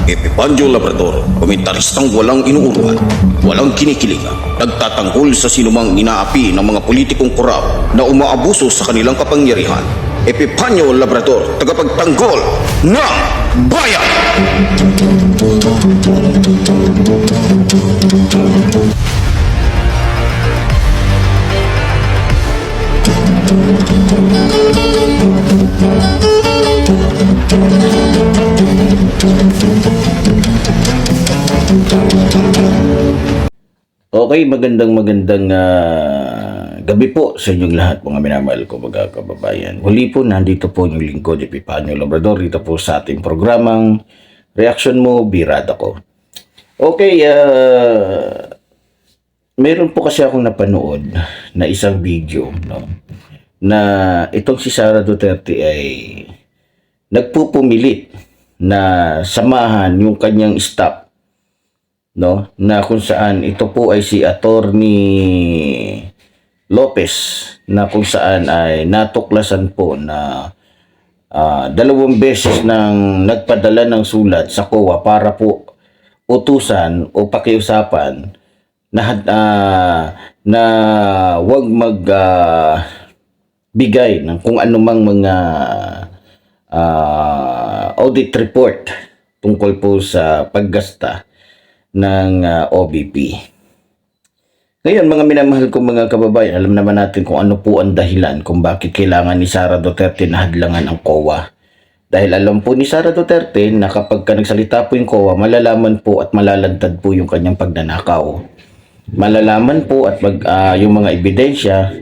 Epipandio Labrador, komentaristang walang inuurwan, walang kinikilingan, nagtatanggol sa sinumang inaapi ng mga politikong korap na umaabuso sa kanilang kapangyarihan. Epipandio Labrador, tagapagtanggol ng bayan! Okay, magandang gabi po sa inyong lahat, mga minamahal ko mga kababayan. Huli po, nandito po yung lingkod Epipandio Labrador dito po sa ating programang Reaction Mo, Birada Ko. Okay, meron po kasi akong napanood na isang video, no, na itong si Sara Duterte ay nagpupumilit na samahan yung kanyang staff, no, na kung saan ito po ay si Attorney Lopez, na kung saan ay natuklasan po na 2 beses nang nagpadala ng sulat sa COA para po utusan o pakiusapan na wag bigay ng kung anumang mga audit report tungkol po sa paggasta ng OBP. Ngayon, mga minamahal kong mga kababayan, alam naman natin kung ano po ang dahilan kung bakit kailangan ni Sara Duterte na hadlangan ang COA. Dahil alam po ni Sara Duterte na kapag nagsalita po yung COA, malalaman po at malalantad po yung kanyang pagnanakaw. Malalaman po at yung mga ebidensya,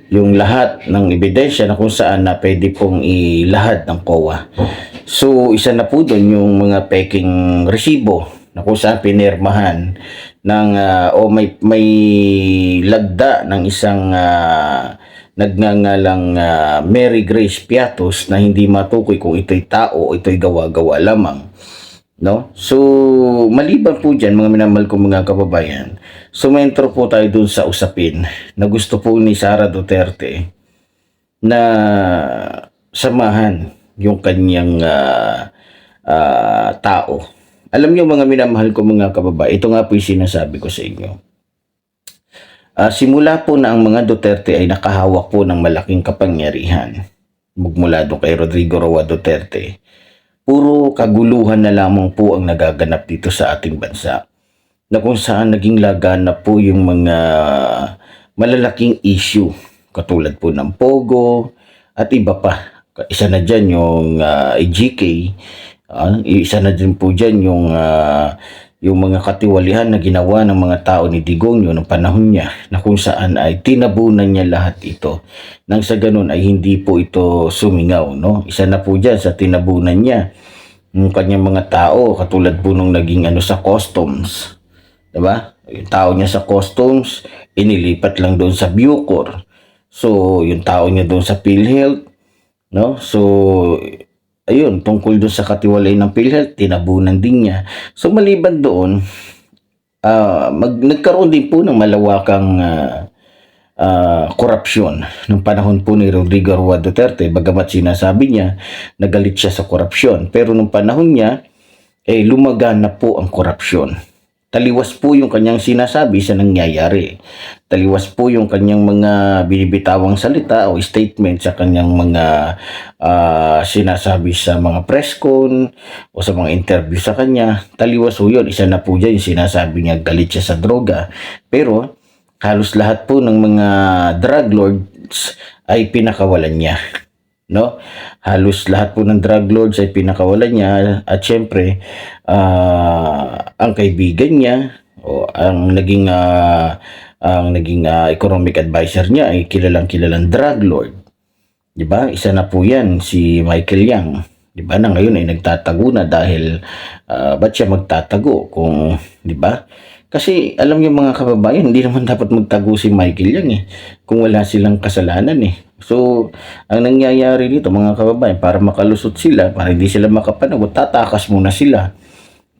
yung lahat ng ebidensya na kung saan na pwede pong ilahad ng COA. So, isa na po doon yung mga peking resibo na kung saan pinirmahan ng may lagda ng isang nagngangalang Mary Grace Piatos na hindi matukoy kung ito'y tao o ito'y gawa-gawa lamang, no? So, maliban po dyan, mga minamahal kong mga kababayan, sumentro po tayo dun sa usapin na gusto po ni Sara Duterte na samahan yung kanyang tao. Alam niyo, mga minamahal ko mga kababayan, ito nga po yung sinasabi ko sa inyo. Simula po na ang mga Duterte ay nakahawak po ng malaking kapangyarihan, magmula doon kay Rodrigo Roa Duterte, puro kaguluhan na lamang po ang nagaganap dito sa ating bansa, na kung saan naging laganap po yung mga malalaking issue, katulad po ng Pogo at iba pa. Isa na dyan yung EGK, isa na din po dyan yung mga katiwalian na ginawa ng mga tao ni Digongyo ng panahon niya, na kung saan ay tinabunan niya lahat ito. Nang sa ganun ay hindi po ito sumingaw, no? Isa na po dyan sa tinabunan niya yung kanyang mga tao, katulad po nung naging sa customs, diba? Yung tao niya sa customs, inilipat lang doon sa Bucor. So, yung tao niya doon sa PhilHealth, no? So, ayun, tungkol doon sa katiwalay ng PhilHealth, tinabunan din niya. So, maliban doon, nagkaroon din po ng malawakang korupsyon ng panahon po ni Rodrigo Roa Duterte, bagamat sinasabi niya nagalit siya sa korupsyon. Pero nung panahon niya, lumagan na po ang korupsyon. Taliwas po yung kanyang sinasabi sa nangyayari. Taliwas po yung kanyang mga binibitawang salita o statement sa kanyang mga sinasabi sa mga press con o sa mga interview sa kanya. Taliwas po yun. Isa na po dyan yung sinasabi niya galit siya sa droga. Pero halos lahat po ng mga drug lords ay pinakawalan niya, no? Halos lahat po ng drug lords ay pinakawalan niya, at syempre ang kaibigan niya o ang naging economic advisor niya ay kilalang drug lord, di ba? Isa na po yan, si Michael Yang, di ba, na ngayon ay nagtatago na dahil ba't siya magtatago kung, di ba? Kasi alam niyo mga kababayan, hindi naman dapat magtago si Michael Yang kung wala silang kasalanan So, ang nangyayari dito mga kababayan, para makalusot sila, para hindi sila makapanagot, tatakas muna sila.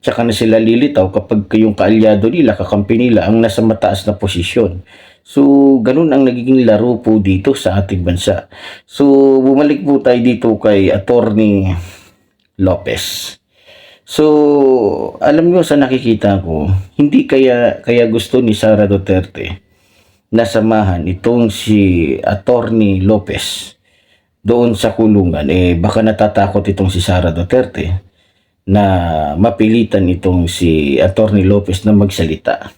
Tsaka na sila lilitaw kapag yung kaalyado nila, kakampi nila, ang nasa mataas na posisyon. So, ganun ang nagiging laro po dito sa ating bansa. So, bumalik po tayo dito kay Attorney Lopez. So, alam nyo sa nakikita ko, hindi kaya gusto ni Sara Duterte na samahan itong si Attorney Lopez doon sa kulungan. Baka natatakot itong si Sara Duterte na mapilitan itong si Attorney Lopez na magsalita.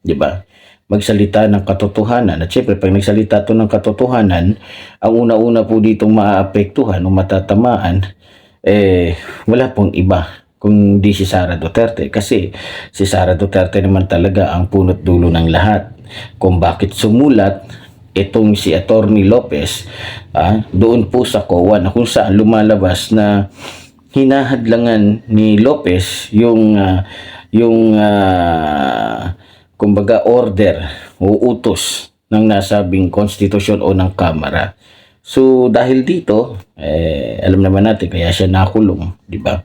'Di ba? Magsalita ng katotohanan. At syempre, pag nagsalita to ng katotohanan, ang una-una po ditong maaapektuhan o matatamaan, wala pong iba kung di si Sara Duterte. Kasi si Sara Duterte naman talaga ang punot dulo ng lahat. Kung bakit sumulat itong si Attorney Lopez doon po sa COA na kung saan lumalabas na hinahadlangan ni Lopez yung kumbaga order o utos ng nasabing konstitusyon o ng Kamara. So dahil dito, alam naman natin kaya siya nakulong, di ba?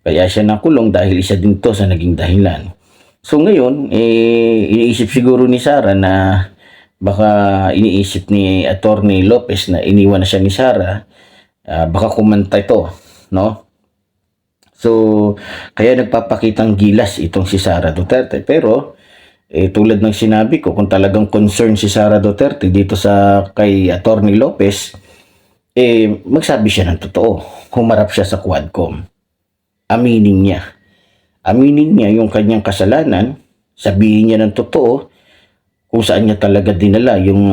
Kaya siya nakulong dahil isa din to sa naging dahilan. So ngayon, iniisip siguro ni Sara na baka iniisip ni Attorney Lopez na iniwan na siya ni Sara, baka kumanta ito, no? So, kaya nagpapakitang gilas itong si Sara Duterte. Pero, tulad ng sinabi ko, kung talagang concern si Sara Duterte dito sa kay Attorney Lopez, magsabi siya ng totoo. Humarap siya sa Quadcom. Aminin niya. Aminin niya yung kanyang kasalanan. Sabihin niya ng totoo kung saan niya talaga dinala yung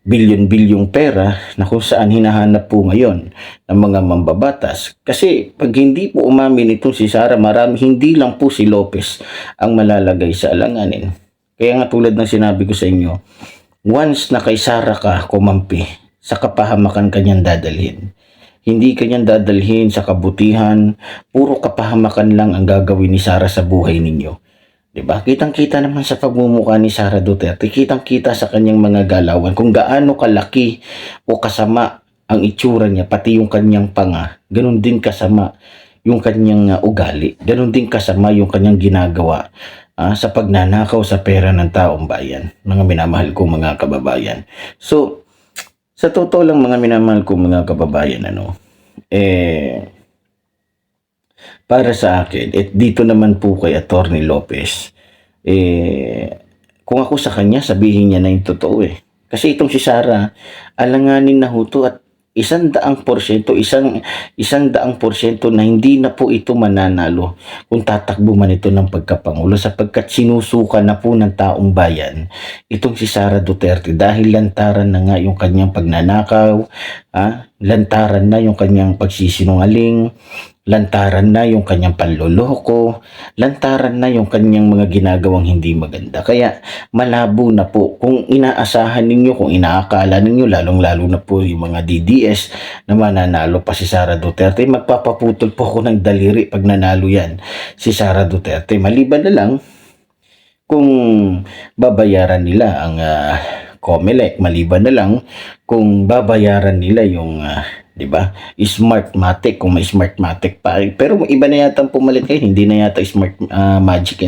bilyon-bilyong pera na kung saan hinahanap po ngayon ng mga mambabatas. Kasi pag hindi po umamin itong si Sara, marami, hindi lang po si Lopez ang malalagay sa alanganin. Kaya nga tulad ng sinabi ko sa inyo, once na kay Sara ka kumampi, sa kapahamakan kanyang dadalhin. Hindi kanyang dadalhin sa kabutihan, puro kapahamakan lang ang gagawin ni Sara sa buhay ninyo. Diba? Kitang-kita naman sa pagmumukha ni Sara Duterte, kitang-kita sa kanyang mga galawan kung gaano kalaki o kasama ang itsura niya, pati yung kanyang panga. Ganun din kasama yung kanyang ugali. Ganun din kasama yung kanyang ginagawa sa pagnanakaw sa pera ng taong bayan. Mga minamahal kong mga kababayan. So, sa totoo lang mga minamahal kong mga kababayan, para sa akin, dito naman po kay Attorney Lopez, kung ako sa kanya, sabihin niya na yung totoo Kasi itong si Sara, alanganin na huto at 100%, isang daang porsyento na hindi na po ito mananalo kung tatakbo man ito ng pagkapangulo sapagkat sinusuka na po ng taong bayan itong si Sara Duterte dahil lantaran na nga yung kanyang pagnanakaw, lantaran na yung kanyang pagsisinungaling, lantaran na yung kanyang panloloko, lantaran na yung kanyang mga ginagawang hindi maganda. Kaya malabo na po kung inaasahan ninyo, kung inaakala ninyo, lalong-lalo na po yung mga DDS na mananalo pa si Sara Duterte, magpapaputol po ako ng daliri pag nanalo yan si Sara Duterte. Maliban na lang kung babayaran nila ang COMELEC, maliban na lang kung babayaran nila yung 'di ba? Smartmatic kung may Smartmatic pa. Pero iba na yata ang pumalit kayo, hindi na yata Smart Magic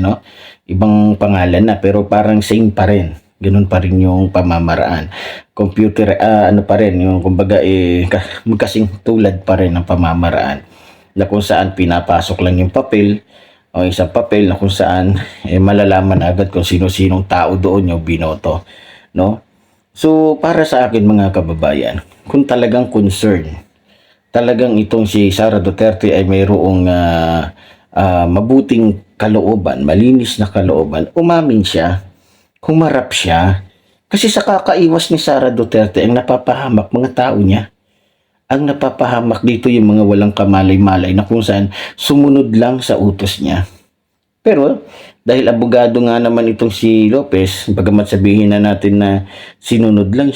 Ibang pangalan na pero parang same pa rin. Ganun pa rin yung pamamaraan. Computer pa rin yung kumbaga magkasing tulad pa rin ng pamamaraan. Na kung saan pinapasok lang yung papel o isang papel na kung saan malalaman agad kung sino-sinong tao doon yung binoto, no? So, para sa akin mga kababayan, kung talagang concern, talagang itong si Sara Duterte ay mayroong mabuting kalooban, malinis na kalooban, umamin siya, humarap siya, kasi sa kakaiwas ni Sara Duterte, ang napapahamak mga tao niya. Ang napapahamak dito yung mga walang kamalay-malay na kung saan sumunod lang sa utos niya. Pero, dahil abogado nga naman itong si Lopez, bagamat sabihin na natin na sinunod lang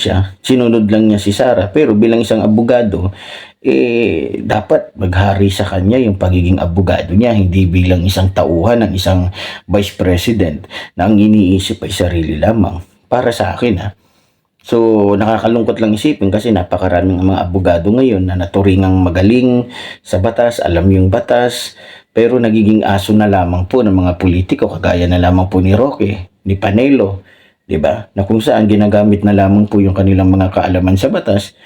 niya si Sara, pero bilang isang abogado, dapat maghari sa kanya yung pagiging abogado niya, hindi bilang isang tauhan ng isang vice president na ang iniisip ay sarili lamang. Para sa akin So, nakakalungkot lang isipin kasi napakaraming mga abogado ngayon na naturingang magaling sa batas, alam yung batas, pero nagiging aso na lamang po ng mga politiko, kagaya na lamang po ni Roque, ni Panelo, di ba? Na kung saan ginagamit na lamang po yung kanilang mga kaalaman sa batas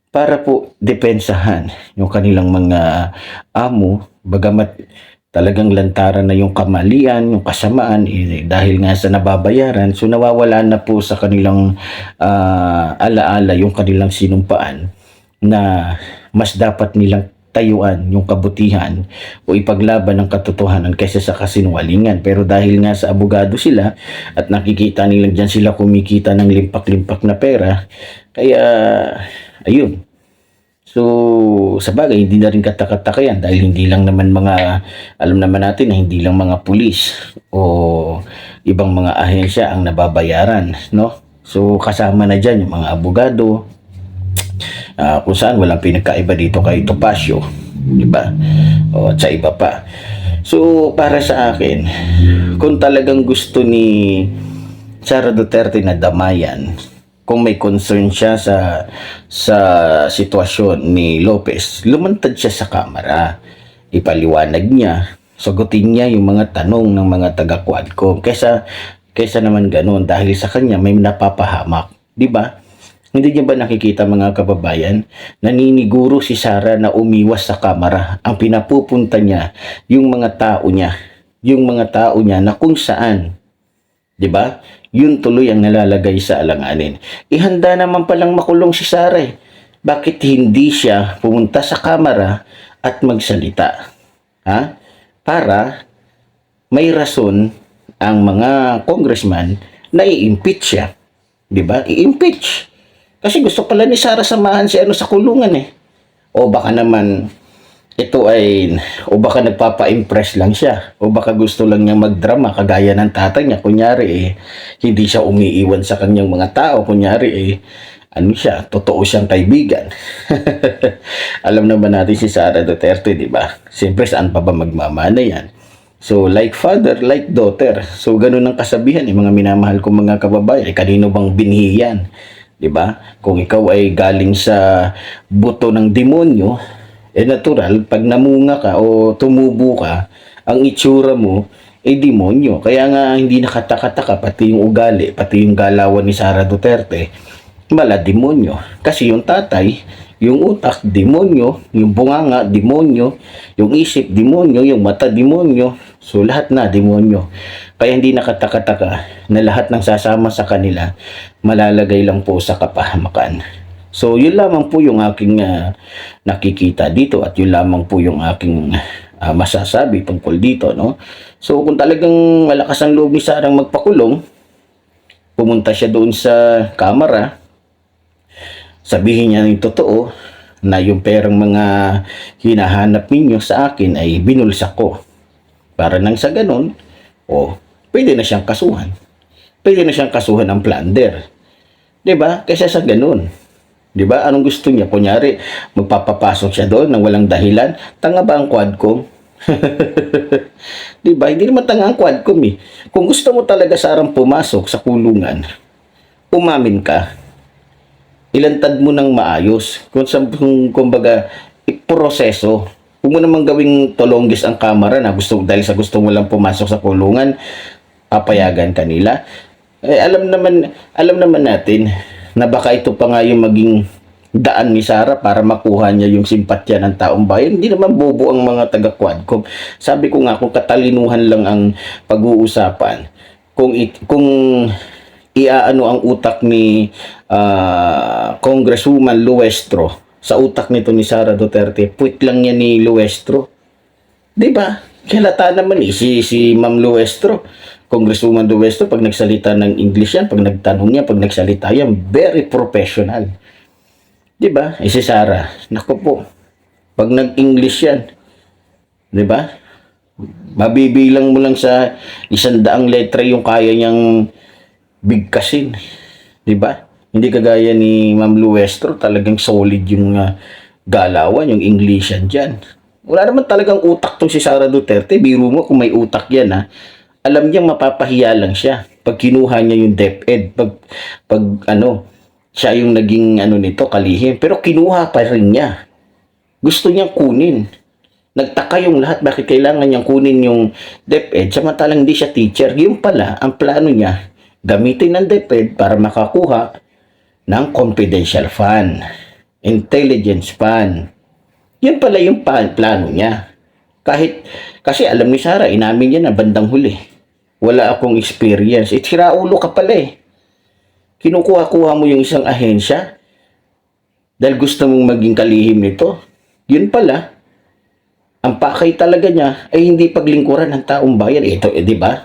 para po depensahan yung kanilang mga amo, bagamat talagang lantaran na yung kamalian, yung kasamaan, dahil nga sa nababayaran, so nawawala na po sa kanilang alaala yung kanilang sinumpaan na mas dapat nilang tayuan yung kabutihan o ipaglaban ng katotohanan kaysa sa kasinungalingan. Pero dahil nga sa abogado sila at nakikita nilang dyan sila kumikita ng limpak-limpak na pera, kaya ayun. So, sa bagay, hindi na rin katakataka yan dahil hindi lang naman alam naman natin na hindi lang mga pulis o ibang mga ahensya ang nababayaran, no? So, kasama na dyan yung mga abogado, kung saan walang pinagkaiba dito kay Topacio, di ba? O, at sa iba pa. So, para sa akin, kung talagang gusto ni Sara Duterte na damayan, kung may concern siya sa sitwasyon ni Lopez, lumantad siya sa kamera, ipaliwanag niya, sagutin niya yung mga tanong ng mga taga-Quadcom kaysa naman ganoon dahil sa kanya may napapahamak, di ba? Hindi niya ba nakikita, mga kababayan, naniniguro si Sara na umiwas sa kamera. Ang pinapupunta niya yung mga tao niya na kung saan, di ba? Yun tuloy ang nalalagay sa alanganin. Ihanda naman palang makulong si Sara. Bakit hindi siya pumunta sa kamera at magsalita? Ha? Para may rason ang mga congressman na i-impeach siya. Di ba? I-impeach. Kasi gusto pala ni Sara samahan si sa kulungan eh. O baka naman o baka nagpapa-impress lang siya, o baka gusto lang niya magdrama kagaya ng tatay niya, kunyari hindi siya umiiwan sa kanyang mga tao, kunyari totoo siyang kaibigan. Alam naman natin si Sara Duterte, di ba? Siyempre, saan pa ba magmamana yan? So, like father, like daughter. So, ganun ang kasabihan, mga minamahal kong mga kababayan. Kanino bang binhi yan? Di ba? Kung ikaw ay galing sa buto ng demonyo, natural, pag namunga ka o tumubo ka, ang itsura mo ay demonyo. Kaya nga hindi nakatakataka, pati yung ugali, pati yung galawan ni Sara Duterte, mala demonyo. Kasi yung tatay, yung utak, demonyo, yung bunganga, demonyo, yung isip, demonyo, yung mata, demonyo. So lahat na demonyo. Kaya hindi nakatakataka na lahat ng sasama sa kanila, malalagay lang po sa kapahamakan. So, yun lamang po yung aking nakikita dito at yun lamang po yung aking masasabi tungkol dito, no? So, kung talagang malakas ang loob ni Sarang magpakulong, pumunta siya doon sa kamera, sabihin niya ng totoo na yung perang mga hinahanap ninyo sa akin ay binulsa ko. Para nang sa ganun, pwede na siyang kasuhan. Pwede na siyang kasuhan ng plunder. 'Di ba? Kaysa sa ganun. 'Di ba? Anong gusto niya? Kunyari, magpapapasok siya doon nang walang dahilan. Tanga ba ang Quadcom? 'Di ba? Hindi naman tanga ang Quadcom eh. Kung gusto mo talaga Sarang pumasok sa kulungan, umamin ka. Ilantad mo ng maayos. Kumbaga, proseso. Huwag mo namang gawing tolonggis ang kamera na dahil sa gusto mo lang pumasok sa kulungan, papayagan kanila. Alam naman natin na baka ito pa nga yung maging daan ni Sara para makuha niya yung simpatya ng taong bayan. Hindi naman bobo ang mga taga-Quadcom. Sabi ko nga, kung katalinuhan lang ang pag-uusapan, kung iaano ang utak ni Congresswoman Luestro sa utak nito ni Sara Duterte, puwit lang yan ni Luestro. Diba? Kilata naman si Ma'am Luestro, Congresswoman Luestro, pag nagsalita ng English yan, pag nagtanong niya, pag nagsalita yan, very professional. Diba? Si Sara, naku po, pag nag-English yan, diba? Mabibilang mo lang sa 100 letra yung kaya niyang bigkasin. Diba? Hindi kagaya ni Ma'am Luestro, talagang solid yung galawan, yung Englishan dyan. Wala naman talagang utak tong si Sara Duterte. Biro mo kung may utak yan ha. Alam niyang mapapahiya lang siya pag kinuha niya yung DepEd, pag siya yung naging nito, kalihim. Pero kinuha pa rin niya. Gusto niyang kunin. Nagtaka yung lahat bakit kailangan niyang kunin yung DepEd samantalang hindi siya teacher. Yung pala, ang plano niya, gamitin ng DepEd para makakuha ng confidential fund. intelligence fan. Yun pala yung plano niya. Kasi alam ni Sara, inamin niya na bandang huli. Wala akong experience. Siraulo ka pala eh. Kinukuha-kuha mo yung isang ahensya dahil gusto mong maging kalihim nito. Yun pala, ang pakay talaga niya ay hindi paglingkuran ng taong bayan. Ito, di ba?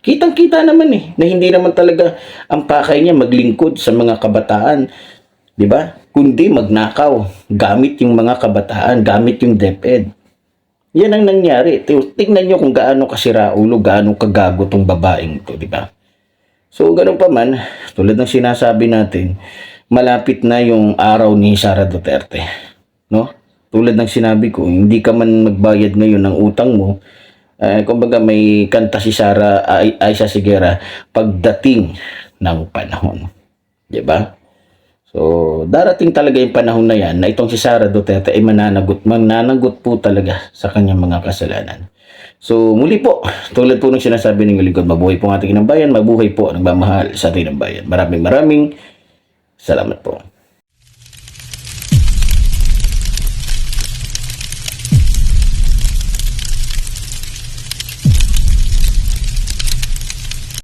Kitang-kita naman eh, na hindi naman talaga ang pakay niya maglingkod sa mga kabataan. Di ba? Kundi magnakaw, gamit yung mga kabataan, gamit yung DepEd. Yan ang nangyari. Tingnan nyo kung gaano kasiraulo, gaano kagago tong babaeng to, di ba? So, ganun pa man, tulad ng sinasabi natin, malapit na yung araw ni Sara Duterte. No? Tulad ng sinabi ko, hindi ka man magbayad ngayon ng utang mo, kumbaga may kanta si Sara Aisa Sigera, pagdating ng panahon. Diba? So, darating talaga yung panahon na yan na itong si Sara Duterte ay mananagot po talaga sa kanyang mga kasalanan. So, muli po, tulad po ng sinasabi ng lingkod, mabuhay po ang ating inang bayan, mabuhay po ang nagmamahal sa ating inang bayan. Maraming salamat po.